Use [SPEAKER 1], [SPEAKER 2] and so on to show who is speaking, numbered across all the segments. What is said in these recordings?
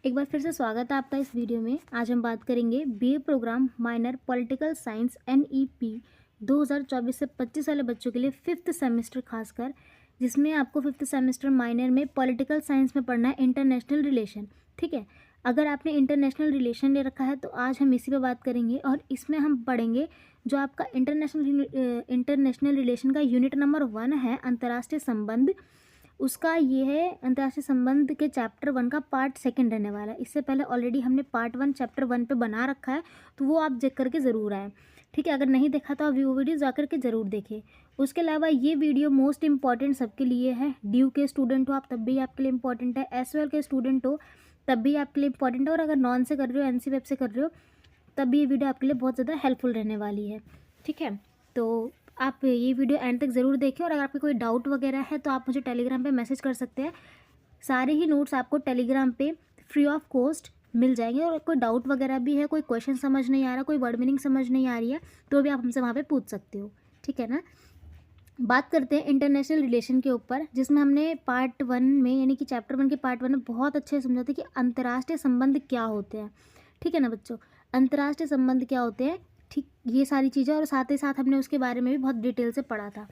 [SPEAKER 1] एक बार फिर से स्वागत है आपका इस वीडियो में। आज हम बात करेंगे BA program minor political science NEP 2024 से 25 वाले बच्चों के लिए फिफ्थ सेमेस्टर खासकर, जिसमें आपको फिफ्थ सेमेस्टर माइनर में पॉलिटिकल साइंस में पढ़ना है इंटरनेशनल रिलेशन। ठीक है, अगर आपने इंटरनेशनल रिलेशन ले रखा है तो आज हम इसी पे बात करेंगे और इसमें हम पढ़ेंगे जो आपका इंटरनेशनल रिलेशन का यूनिट नंबर 1 है, अंतर्राष्ट्रीय संबंध। उसका ये है अंतर्राष्ट्रीय संबंध के चैप्टर 1 का पार्ट 2 रहने वाला है। इससे पहले ऑलरेडी हमने पार्ट 1 चैप्टर 1 पे बना रखा है, तो वो आप चेक करके ज़रूर आएँ। ठीक है, अगर नहीं देखा तो आप वो वीडियो जा करके ज़रूर देखें। उसके अलावा ये वीडियो मोस्ट इंपॉर्टेंट सबके लिए है। ड्यू के स्टूडेंट हो आप तब भी आपके लिए इंपॉर्टेंट है, एसवाईएल के स्टूडेंट हो तब भी आपके लिए इंपॉर्टेंट है, और अगर नॉन से कर रहे हो, एनसी वेब से कर रहे हो, तब भी ये वीडियो आपके लिए बहुत ज़्यादा हेल्पफुल रहने वाली है। ठीक है, तो आप ये वीडियो एंड तक ज़रूर देखें, और अगर आपको कोई डाउट वगैरह है तो आप मुझे टेलीग्राम पे मैसेज कर सकते हैं। सारे ही नोट्स आपको टेलीग्राम पे फ्री ऑफ कॉस्ट मिल जाएंगे, और कोई डाउट वगैरह भी है, कोई क्वेश्चन समझ नहीं आ रहा, कोई वर्ड मीनिंग समझ नहीं आ रही है, तो भी आप हमसे वहाँ पे पूछ सकते हो। ठीक है ना। बात करते हैं इंटरनेशनल रिलेशन के ऊपर, जिसमें हमने पार्ट 1 में यानी कि चैप्टर 1 के पार्ट 1 में बहुत अच्छे से समझा था कि अंतर्राष्ट्रीय संबंध क्या होते हैं। ठीक है ना बच्चों, अंतर्राष्ट्रीय संबंध क्या होते हैं, ठीक ये सारी चीज़ें, और साथ ही साथ हमने उसके बारे में भी बहुत डिटेल से पढ़ा था।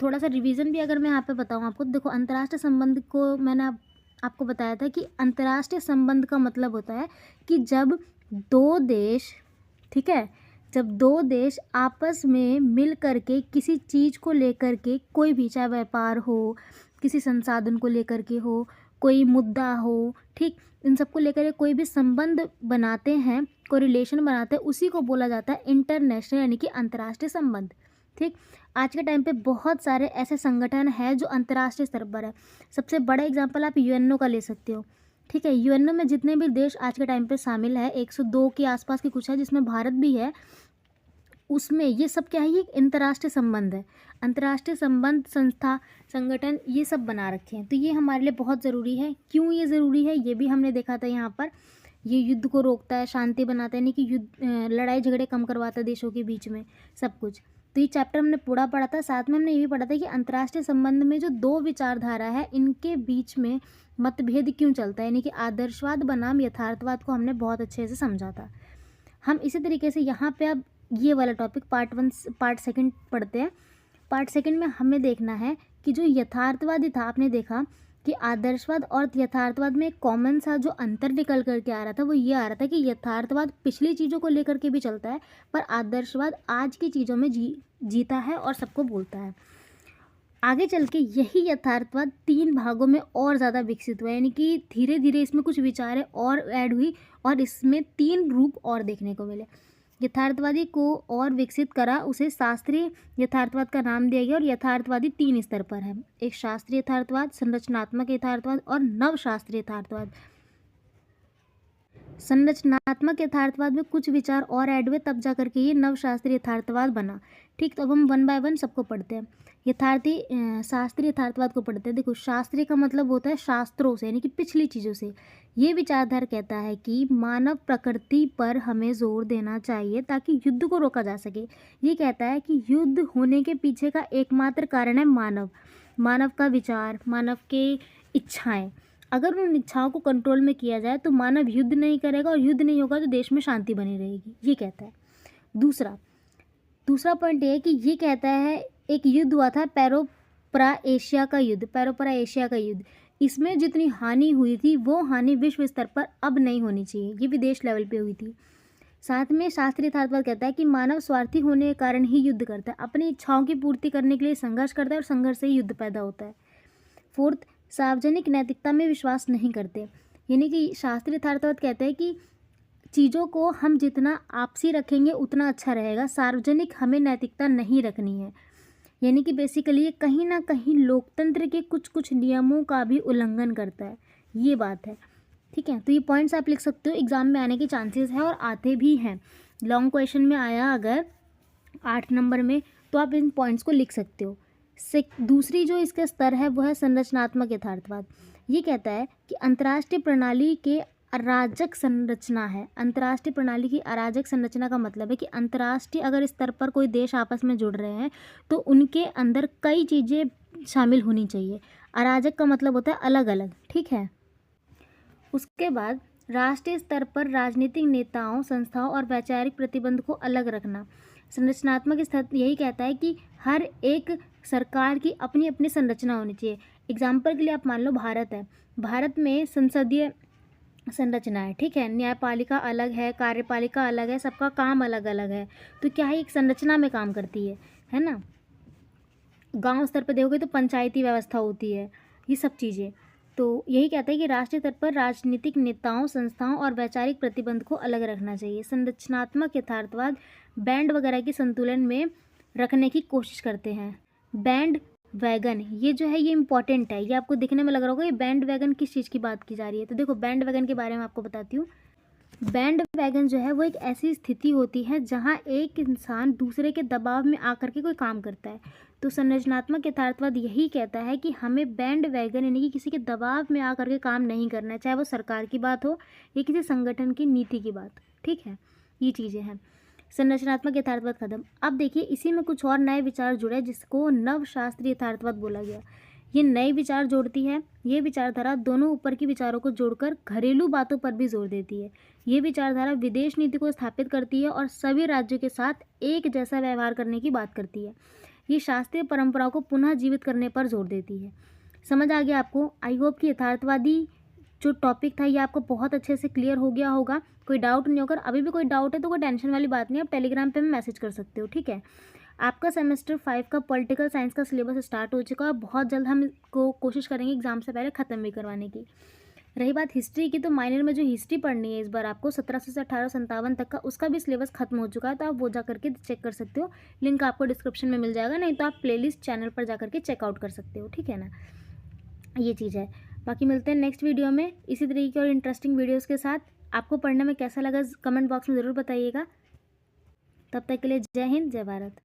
[SPEAKER 1] थोड़ा सा रिवीजन भी अगर मैं यहाँ पे बताऊँ आपको, देखो अंतर्राष्ट्रीय संबंध को मैंने आपको बताया था कि अंतर्राष्ट्रीय संबंध का मतलब होता है कि जब दो देश, ठीक है, जब दो देश आपस में मिल करके किसी चीज़ को लेकर के, कोई भी, चाहे व्यापार हो, किसी संसाधन को लेकर के हो, कोई मुद्दा हो, ठीक, इन सब को लेकर के कोई भी संबंध बनाते हैं, कोई रिलेशन बनाते हैं, उसी को बोला जाता है इंटरनेशनल यानी कि अंतर्राष्ट्रीय संबंध। ठीक, आज के टाइम पे बहुत सारे ऐसे संगठन हैं जो अंतर्राष्ट्रीय स्तर पर है। सबसे बड़ा एग्जाम्पल आप यूएनओ का ले सकते हो। ठीक है, यूएनओ में जितने भी देश आज के टाइम पे शामिल है, 102 के आसपास की कुछ है, जिसमें भारत भी है, उसमें ये सब क्या है, ये अंतर्राष्ट्रीय संबंध है। अंतर्राष्ट्रीय संबंध, संस्था, संगठन, ये सब बना रखे हैं, तो ये हमारे लिए बहुत ज़रूरी है। क्यों ये ज़रूरी है ये भी हमने देखा था यहाँ पर। ये युद्ध को रोकता है, शांति बनाता है, यानी कि युद्ध, लड़ाई झगड़े कम करवाता है देशों के बीच में, सब कुछ। तो ये चैप्टर हमने पूरा पढ़ा था। साथ में हमने ये भी पढ़ा था कि अंतर्राष्ट्रीय संबंध में जो दो विचारधारा है, इनके बीच में मतभेद क्यों चलता है, यानी कि आदर्शवाद बनाम यथार्थवाद को हमने बहुत अच्छे से समझा था। हम इसी तरीके से यहाँ पे अब ये वाला टॉपिक पार्ट 2 पढ़ते हैं। पार्ट 2 में हमें देखना है कि जो यथार्थवादी था, आपने देखा कि आदर्शवाद और यथार्थवाद में एक कॉमन सा जो अंतर निकल करके आ रहा था, वो ये आ रहा था कि यथार्थवाद पिछली चीज़ों को लेकर के भी चलता है, पर आदर्शवाद आज की चीज़ों में जीता है और सबको बोलता है। आगे चल के यही यथार्थवाद 3 भागों में और ज़्यादा विकसित हुआ, यानी कि धीरे धीरे इसमें कुछ विचारें और ऐड हुई, और इसमें 3 रूप और देखने को मिले। यथार्थवादी को और विकसित करा, उसे शास्त्रीय यथार्थवाद का नाम दिया गया, और यथार्थवादी 3 स्तर पर है। एक शास्त्रीय यथार्थवाद, संरचनात्मक यथार्थवाद और नवशास्त्रीय यथार्थवाद। संरचनात्मक यथार्थवाद में कुछ विचार और ऐड हुए, तब जाकर के ये नवशास्त्रीय यथार्थवाद बना। ठीक, तो अब हम 1 बाय 1 सबको पढ़ते हैं। शास्त्रीय यथार्थवाद को पढ़ते हैं। देखो, शास्त्रीय का मतलब होता है शास्त्रों से, यानी कि पिछली चीज़ों से। ये विचारधारा कहता है कि मानव प्रकृति पर हमें जोर देना चाहिए ताकि युद्ध को रोका जा सके। ये कहता है कि युद्ध होने के पीछे का एकमात्र कारण है मानव का विचार, मानव के इच्छाएं। अगर उन इच्छाओं को कंट्रोल में किया जाए तो मानव युद्ध नहीं करेगा, और युद्ध नहीं होगा तो देश में शांति बनी रहेगी, ये कहता है। दूसरा पॉइंट ये है कि ये कहता है, एक युद्ध हुआ था पेरोपरा एशिया का युद्ध। इसमें जितनी हानि हुई थी वो हानि विश्व स्तर पर अब नहीं होनी चाहिए, ये विदेश लेवल पे हुई थी। साथ में शास्त्रीय यथार्थवाद कहता है कि मानव स्वार्थी होने के कारण ही युद्ध करता है, अपनी इच्छाओं की पूर्ति करने के लिए संघर्ष करता है, और संघर्ष से ही युद्ध पैदा होता है। 4, सार्वजनिक नैतिकता में विश्वास नहीं करते, यानी कि शास्त्रीय यथार्थवाद कहते हैं कि चीज़ों को हम जितना आपसी रखेंगे उतना अच्छा रहेगा, सार्वजनिक हमें नैतिकता नहीं रखनी है। यानी कि बेसिकली ये कहीं ना कहीं लोकतंत्र के कुछ नियमों का भी उल्लंघन करता है, ये बात है। ठीक है, तो ये पॉइंट्स आप लिख सकते हो, एग्जाम में आने के चांसेस है और आते भी हैं। लॉन्ग क्वेश्चन में आया अगर 8 नंबर में, तो आप इन पॉइंट्स को लिख सकते हो। दूसरी जो इसका स्तर है वो है संरचनात्मक यथार्थवाद। ये कहता है कि अंतर्राष्ट्रीय प्रणाली के अराजक संरचना है। अंतर्राष्ट्रीय प्रणाली की अराजक संरचना का मतलब है कि अंतर्राष्ट्रीय अगर स्तर पर कोई देश आपस में जुड़ रहे हैं तो उनके अंदर कई चीज़ें शामिल होनी चाहिए। अराजक का मतलब होता है अलग अलग। ठीक है, उसके बाद राष्ट्रीय स्तर पर राजनीतिक नेताओं, संस्थाओं और वैचारिक प्रतिबंध को अलग रखना। संरचनात्मक स्थिति यही कहता है कि हर एक सरकार की अपनी अपनी संरचना होनी चाहिए। एग्जाम्पल के लिए आप मान लो भारत है, भारत में संसदीय संरचना है, ठीक है, न्यायपालिका अलग है, कार्यपालिका अलग है, सबका काम अलग अलग है। तो क्या है, एक संरचना में काम करती है ना। गांव स्तर पर देखोगे तो पंचायती व्यवस्था होती है, ये सब चीज़ें। तो यही कहता है कि राष्ट्रीय स्तर पर राजनीतिक नेताओं, संस्थाओं और वैचारिक प्रतिबंध को अलग रखना चाहिए। संरचनात्मक यथार्थवाद बैंड वगैरह के संतुलन में रखने की कोशिश करते हैं। बैंड वैगन, ये जो है ये इंपॉर्टेंट है, ये आपको दिखने में लग रहा होगा ये बैंड वैगन किस चीज़ की बात की जा रही है। तो देखो बैंड वैगन के बारे में आपको बताती हूँ। बैंड वैगन जो है वो एक ऐसी स्थिति होती है जहाँ एक इंसान दूसरे के दबाव में आकर के कोई काम करता है। तो संरचनात्मक यथार्थवाद यही कहता है कि हमें बैंड वैगन यानी कि किसी के दबाव में आकर के काम नहीं करना है, चाहे वो सरकार की बात हो या किसी संगठन की नीति की बात, ठीक है, ये चीज़ें हैं। संरचनात्मक यथार्थवाद खत्म। अब देखिए इसी में कुछ और नए विचार जुड़े जिसको नवशास्त्रीय यथार्थवाद बोला गया। ये नए विचार जोड़ती है, ये विचारधारा दोनों ऊपर की विचारों को जोड़कर घरेलू बातों पर भी जोर देती है। ये विचारधारा विदेश नीति को स्थापित करती है और सभी राज्यों के साथ एक जैसा व्यवहार करने की बात करती है। ये शास्त्रीय परंपराओं को पुनः जीवित करने पर जोर देती है। समझ आ गया आपको? आई होप कि यथार्थवादी जो टॉपिक था ये आपको बहुत अच्छे से क्लियर हो गया होगा। कोई डाउट नहीं होगा, अभी भी कोई डाउट है तो कोई टेंशन वाली बात नहीं है, आप टेलीग्राम पे मैसेज कर सकते हो, ठीक है। आपका सेमेस्टर 5 का पॉलिटिकल साइंस का सिलेबस स्टार्ट हो चुका है, बहुत जल्द हम इसको कोशिश करेंगे एग्जाम से पहले ख़त्म भी करवाने की। रही बात हिस्ट्री की, तो माइनर में जो हिस्ट्री पढ़नी है इस बार आपको 1700 से 1857 तक का, उसका भी सिलेबस खत्म हो चुका है, तो आप वो जा करके चेक कर सकते हो। लिंक आपको डिस्क्रिप्शन में मिल जाएगा, नहीं तो आप प्लेलिस्ट चैनल पर जा करके चेकआउट कर सकते हो, ठीक है ना। ये चीज़ है। बाकी मिलते हैं नेक्स्ट वीडियो में इसी तरीके और इंटरेस्टिंग वीडियोज़ के साथ। आपको पढ़ने में कैसा लगा कमेंट बॉक्स में ज़रूर बताइएगा। तब तक के लिए जय हिंद, जय भारत।